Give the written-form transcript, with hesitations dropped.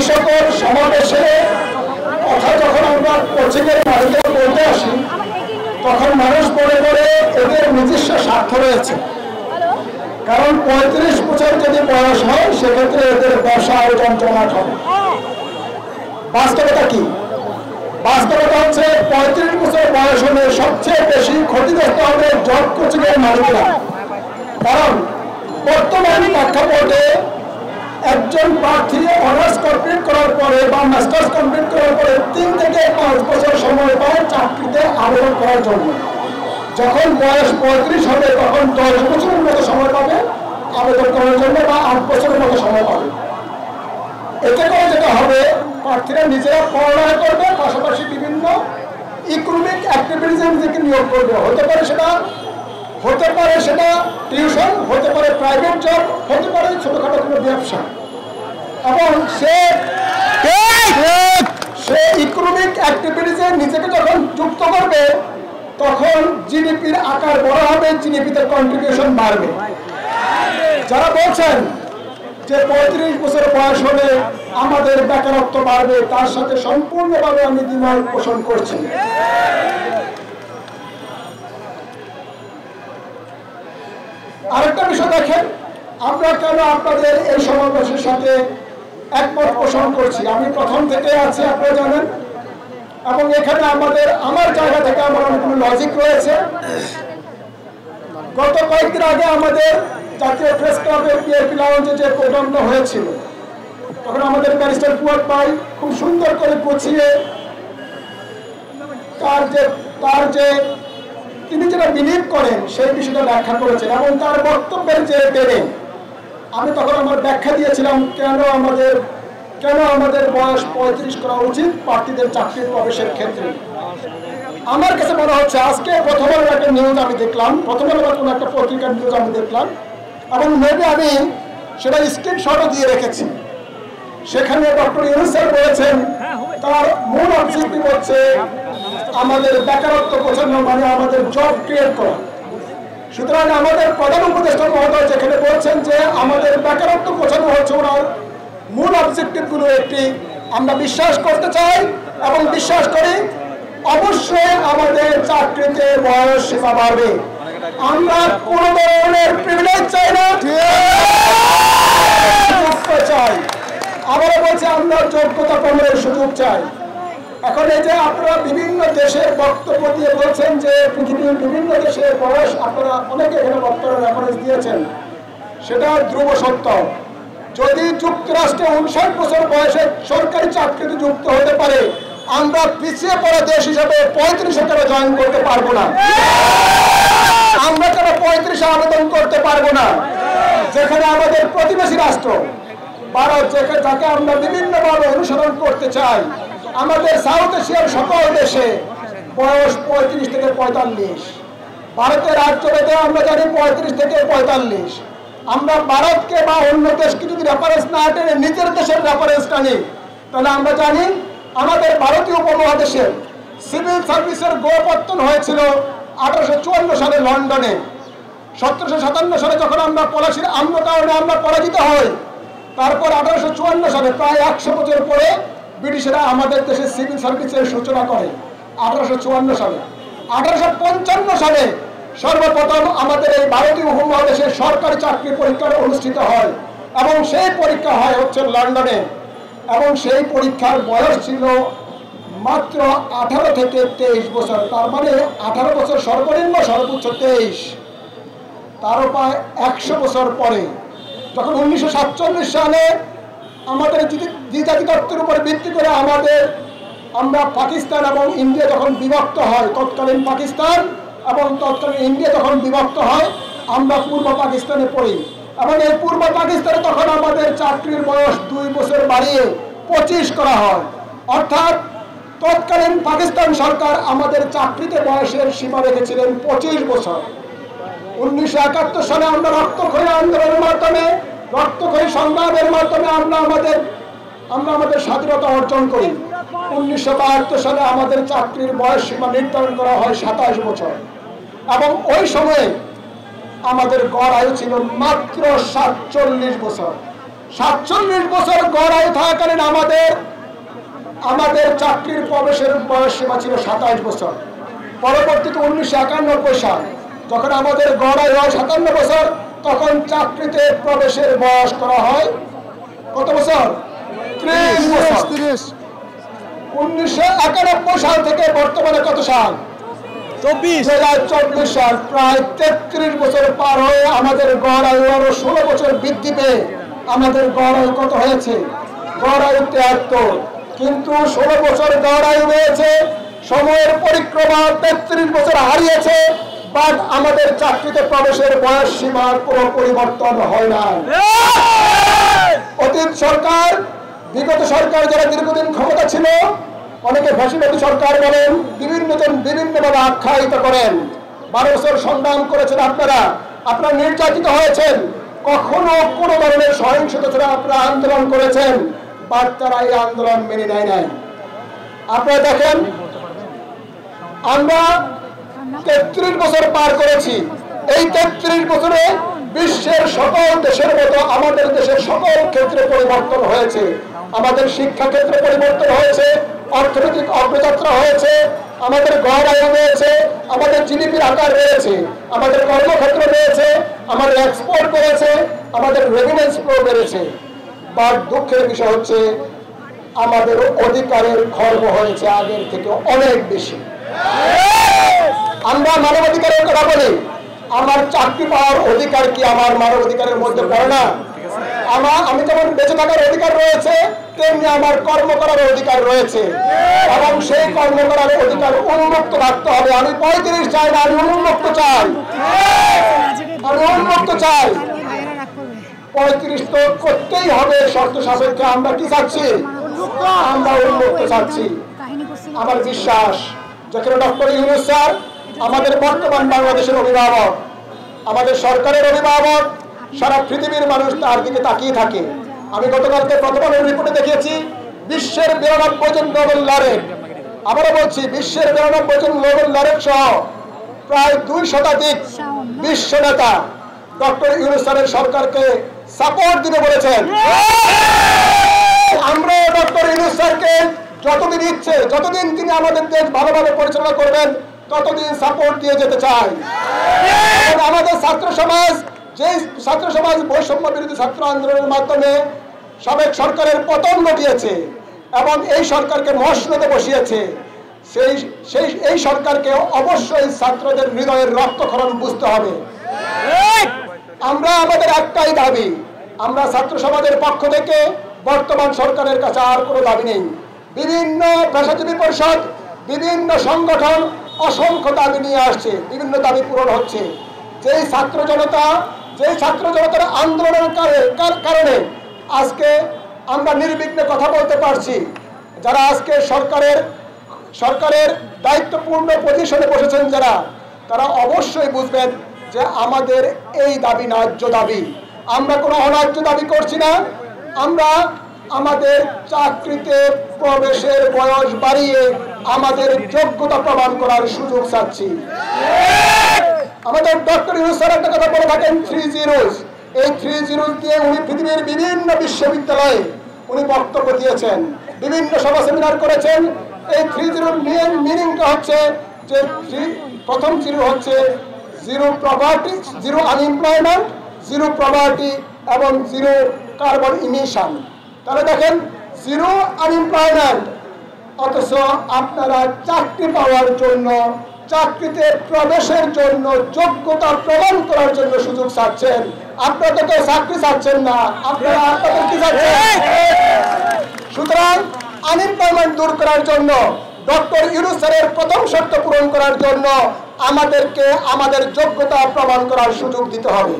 সকল সমাবেশে কথা যখন আমরা কোচিংয়ের মালিকরা বলতে আসি, তখন মানুষ মনে করে এদের নিজস্ব স্বার্থ রয়েছে। কারণ 35 বছর যদি বয়স হয়, সেক্ষেত্রে এদের ব্যবসা আরো জমজমাট হবে। বাস্তবতা কি? বাস্তবতা হচ্ছে 35 বছর বয়স হলে সবচেয়ে বেশি ক্ষতিগ্রস্ত হবে জব কোচিংয়ের মালিকরা। কারণ বর্তমান প্রেক্ষাপটে একজন প্রার্থী অনার্স কমপ্লিট করার পরে বা মাস্টার্স কমপ্লিট করার পরে 3 থেকে 5 বছর সময় পায় চাকরিতে আবেদন করার জন্য। যখন বয়স 35 হবে, তখন 10 বছরের মতো সময় পাবে আবেদন করার জন্য, বা 8 বছরের মতো সময় পাবে। এতে করে যেটা হবে, প্রার্থীরা নিজেরা পড়াশোনা করবে, পাশাপাশি বিভিন্ন ইকোনমিক অ্যাক্টিভিটিসে নিজেকে নিয়োগ করবে। হতে পারে সেটা টিউশন, হতে পারে প্রাইভেট জব, হতে পারে ছোটখাটো কোনো ব্যবসা। এবং সে ইকোনমিক অ্যাক্টিভিটিসে নিজেকে যখন যুক্ত করবে, তখন জিডিপির আকার বড় হবে, জিডিপিতে কন্ট্রিবিউশন বাড়বে। যারা বলছেন যে 35 বছর বয়স হলে আমাদের বেকারত্ব বাড়বে, তার সাথে সম্পূর্ণভাবে আমি দ্বিমত পোষণ করছি। আরেকটা বিষয় দেখেন, আমরা কেন আপনাদের এই সমাবেশের সাথে একমত পোষণ করছি। আমি প্রথম থেকে আছি, আপনারা জানেন, এবং এখানে আমার জায়গা থেকে আমার অনেকগুলো লজিক রয়েছে। গত কয়েকদিন আগে আমাদের জাতীয় প্রেস ক্লাবের পিআরপি লাউঞ্জে যে প্রোগ্রামটা হয়েছিল, তখন আমাদের ব্যারিস্টার ফুয়াদ ভাই খুব সুন্দর করে গুছিয়ে তিনি যেটা বিলিভ করেন সেই বিষয়টা ব্যাখ্যা করেছেন, এবং তার বক্তব্যের যে বেড়ে আমি তখন আমার ব্যাখ্যা দিয়েছিলাম কেন আমাদের বয়স 35 করা উচিত প্রার্থীদের চাকরির প্রবেশের ক্ষেত্রে। আমার কাছে মনে হচ্ছে আজকে প্রথমবার একটা নিউজ আমি দেখলাম, প্রথমবার কোনো একটা পত্রিকার নিউজ আমি দেখলাম, এবং মেবি আমি সেটা স্ক্রিনশটও দিয়ে রেখেছি। সেখানে ডক্টর ইউনূস স্যার বলেছেন তার মূল অবজেক্টিভ হচ্ছে আমাদের বেকারত্ব ঘোচানো, মানে আমাদের জব ক্রিয়েট করা। সুতরাং আমাদের প্রধান উপদেষ্টা মহোদয় যেখানে বলছেন যে আমাদের বেকারত্ব ঘোচানো হচ্ছে, ওনার মূল অবজেক্টিভগুলো একটি আমরা বিশ্বাস করতে চাই এবং বিশ্বাস করি অবশ্যই আমাদের চাকরিতে বয়স সীমা বাড়বে। আমরা কোন ধরনের প্রিভিলেজ চাই না, চাই। আবারও বলছি, আমরা যোগ্যতা প্রমাণের সুযোগ চাই। এখন এই যে আপনারা বিভিন্ন দেশের বক্তব্য দিয়ে বলছেন যে পৃথিবীর বিভিন্ন দেশের বয়স, আপনারা অনেকে এখানে বক্তব্য রেফারেন্স দিয়েছেন, সেটা ধ্রুব সত্য। যদি যুক্তরাষ্ট্রে 59 বছর বয়সে সরকারি চাকরিতে যুক্ত হতে পারে, আমরা পিছিয়ে পড়া দেশ হিসাবে 35 কেন জয়েন করতে পারবো না? আমরা কেন 35 আবেদন করতে পারবো না? যেখানে আমাদের প্রতিবেশী রাষ্ট্র ভারত, যাকে আমরা বিভিন্নভাবে অনুসরণ করতে চাই, আমাদের সাউথ এশিয়ার সকল দেশে বয়স 35 থেকে 45। ভারতের রাজ্যভেদে আমরা জানি 35 থেকে 45। আমরা ভারতকে বা অন্য দেশকে যদি রেফারেন্স না টেনে নিজের দেশের রেফারেন্স টানি, তাহলে আমরা জানি আমাদের ভারতীয় উপমহাদেশের সিভিল সার্ভিসের গোপত্তন হয়েছিল 1854 সালে লন্ডনে। 1757 সালে যখন আমরা পলাশির আম্লকারণে আমরা পরাজিত হই, তারপর 1854 সালে প্রায় 100 বছর পরে ব্রিটিশরা আমাদের দেশে সিভিল সার্ভিসের সূচনা করে 1854 সালে। 1855 সালে সর্বপ্রথম আমাদের এই ভারতীয় উপমহাদেশের সরকারি চাকরি পরীক্ষা অনুষ্ঠিত হয়, এবং সেই পরীক্ষা হয় হচ্ছে লন্ডনে, এবং সেই পরীক্ষার বয়স ছিল মাত্র 18 থেকে 23 বছর। তার মানে 18 বছর সর্বনিম্ন, সর্বোচ্চ 23। তারও প্রায় 100 বছর পরে যখন 1947 সালে আমাদের দ্বিজাতিত্বের উপর ভিত্তি করে আমরা পাকিস্তান এবং ইন্ডিয়া যখন বিভক্ত হয়, তৎকালীন পাকিস্তান এবং তৎকালীন ইন্ডিয়া যখন বিভক্ত হয়, আমরা পূর্ব পাকিস্তানে পড়ি, এবং এই পূর্ব পাকিস্তানে তখন আমাদের চাকরির বয়স 2 বছর বাড়িয়ে 25 করা হয়। অর্থাৎ তৎকালীন পাকিস্তান সরকার আমাদের চাকরিতে বয়সের সীমা রেখেছিলেন 25 বছর। 1971 সালে আমরা রক্তক্ষয়ী আন্দোলনের মাধ্যমে, রক্তক্ষয়ী সংগ্রামের মাধ্যমে আমরা আমাদের স্বাধীনতা অর্জন করি। 1972 সালে আমাদের চাকরির বয়স সীমা নির্ধারণ করা হয় 27 বছর, এবং ওই সময়ে আমাদের গড় আয়ু ছিল মাত্র 47 বছর। 47 বছর গড় আয়ু থাকাকালীন আমাদের চাকরির প্রবেশের বয়স সীমা ছিল 27 বছর। পরবর্তীতে 1991 সাল যখন আমাদের গড় আয়ু হয় 57 বছর, তখন চাকরিতে প্রবেশের বয়স করা হয় কত বছর? 30 বছর। 1991 সাল থেকে বর্তমানে কত সাল? 2024 সাল। প্রায় 33 বছর পার হয়ে আমাদের গড় আয়ু আরো 16 বছর বৃদ্ধি পেয়ে আমাদের গড় আয়ু কত হয়েছে? গড় আয়ু 73। কিন্তু 16 বছর গড় আয়ু হয়েছে, সময়ের পরিক্রমা 33 বছর হারিয়েছে, বাট আমাদের চাকরিতে প্রবেশের বয়স সীমার কোনো পরিবর্তন হয় না। অতীত সরকার, বিগত সরকার যারা দীর্ঘদিন ক্ষমতা ছিল, অনেকে ফ্যাসিবাদী সরকার বলেন, বিভিন্নজন বিভিন্নভাবে আখ্যায়িত করেন। 12 বছর সংগ্রাম করেছেন আপনারা নির্যাতিত হয়েছেন, কখনো কোনো ধরনের সহিংসতা ছাড়া আপনারা আন্দোলন করেছেন, বাট তারা এই আন্দোলন মেনে নেয় নাই। আপনারা দেখেন, আমরা 33 বছর পার করেছি। এই 33 বছরে বিশ্বের সকল দেশের মতো আমাদের দেশের সকল ক্ষেত্রে পরিবর্তন হয়েছে। আমাদের শিক্ষা ক্ষেত্রে পরিবর্তন হয়েছে, অর্থনৈতিক অগ্রযাত্রা হয়েছে, আমাদের গড় আয়ু হয়েছে, আমাদের জিডিপির আকার বেড়েছে, আমাদের কর্মক্ষেত্র বেড়েছে, আমাদের এক্সপোর্ট বেড়েছে, আমাদের রেভিনিউ ফ্লো বেড়েছে। বাট দুঃখের বিষয় হচ্ছে আমাদের অধিকারের খর্ব হয়েছে আগের থেকে অনেক বেশি। আমরা মানবাধিকারের কথা বলি, আমার চাকরি পাওয়ার অধিকার কি আমার মানবাধিকারের মধ্যে পড়ে না? আমি যেমন বেঁচে থাকার অধিকার রয়েছে, তেমনি আমার কর্ম করার অধিকার রয়েছে, এবং সেই কর্ম করার অধিকার উন্মুক্ত রাখতে হবে। আমি 35 চাই না, আমি উন্মুক্ত চাই। আমি উন্মুক্ত চাই। 35 তো করতেই হবে শর্ত সাপেক্ষে। আমরা কি চাচ্ছি? আমরা উন্মুক্ত চাচ্ছি। আমার বিশ্বাস, যেখানে ডক্টর ইউনূস স্যার আমাদের বর্তমান বাংলাদেশের অভিভাবক, আমাদের সরকারের অভিভাবক, সারা পৃথিবীর মানুষ তার দিকে তাকিয়ে থাকে। আমি গতকালকে প্রথম আলোর রিপোর্টে দেখিয়েছি, বিশ্বের 92 জন নোবেল লরেট, আবারও বলছি, বিশ্বের 92 জন নোবেল লরেট সহ প্রায় 2 শতাধিক বিশ্ব নেতা ডক্টর ইউনূস স্যারের সরকারকে সাপোর্ট দিতে বলেছেন। আমরা ডক্টর ইউনূস স্যারকে যতদিন ইচ্ছে, যতদিন তিনি আমাদের দেশ ভালোভাবে পরিচালনা করবেন, ততদিন সাপোর্ট দিয়ে যেতে চাই। আমাদের ছাত্র সমাজ, যে ছাত্র সমাজ বৈষম্য বিরোধী ছাত্র আন্দোলনের মাধ্যমে সাবেক সরকারের পতন ঘটিয়েছে এবং এই সরকারকে মসনদে বসিয়েছে, এই সরকারকে অবশ্যই ছাত্রদের হৃদয়ের রক্তক্ষরণ বুঝতে হবে। আমরা আমাদের একটাই দাবি, আমরা ছাত্র সমাজের পক্ষ থেকে বর্তমান সরকারের কাছে আর কোনো দাবি নেই। বিভিন্ন পেশাজীবী পরিষদ, বিভিন্ন সংগঠন অসংখ্য দাবি নিয়ে আসছে, বিভিন্ন দাবি পূরণ হচ্ছে। যেই ছাত্র জনতার আন্দোলনের কারণে আজকে আমরা নির্বিঘ্নে কথা বলতে পারছি। যারা আজকে সরকারের দায়িত্বপূর্ণ পজিশনে বসেছেন, তারা অবশ্যই বুঝবেন যে আমাদের এই দাবি ন্যায্য দাবি। আমরা কোনো অন্যায্য দাবি করছি না। আমরা আমাদের চাকরিতে প্রবেশের বয়স বাড়িয়ে আমাদের যোগ্যতা প্রমাণ করার সুযোগ চাচ্ছি। আমাদের ডক্টর ইউনূস স্যার একটা কথা বলে থাকেন, 3 জিরোস। এই 3 জিরোস দিয়ে উনি পৃথিবীর বিভিন্ন বিশ্ববিদ্যালয়ে উনি বক্তব্য দিয়েছেন, বিভিন্ন সভা সেমিনার করেছেন। এই 3 জিরোর মিনিংটা হচ্ছে যে প্রথম জিরো হচ্ছে zero poverty, zero unemployment, zero poverty এবং জিরো কার্বন ইমিশন। তাহলে দেখেন, জিরো আনএমপ্লয়মেন্ট, অথচ আপনারা চাকরি পাওয়ার জন্য, চাকরিতে প্রবেশের জন্য, যোগ্যতা প্রমাণ করার জন্য সুযোগ চাচ্ছেন। আপনারা তো কেউ চাকরি চাচ্ছেন না, আপনারা আপনাদের কি চাচ্ছেন? সুতরাং আনএমপ্লয়মেন্ট দূর করার জন্য, ডক্টর ইউনূস স্যারের প্রথম শর্ত পূরণ করার জন্য আমাদেরকে আমাদের যোগ্যতা প্রমাণ করার সুযোগ দিতে হবে।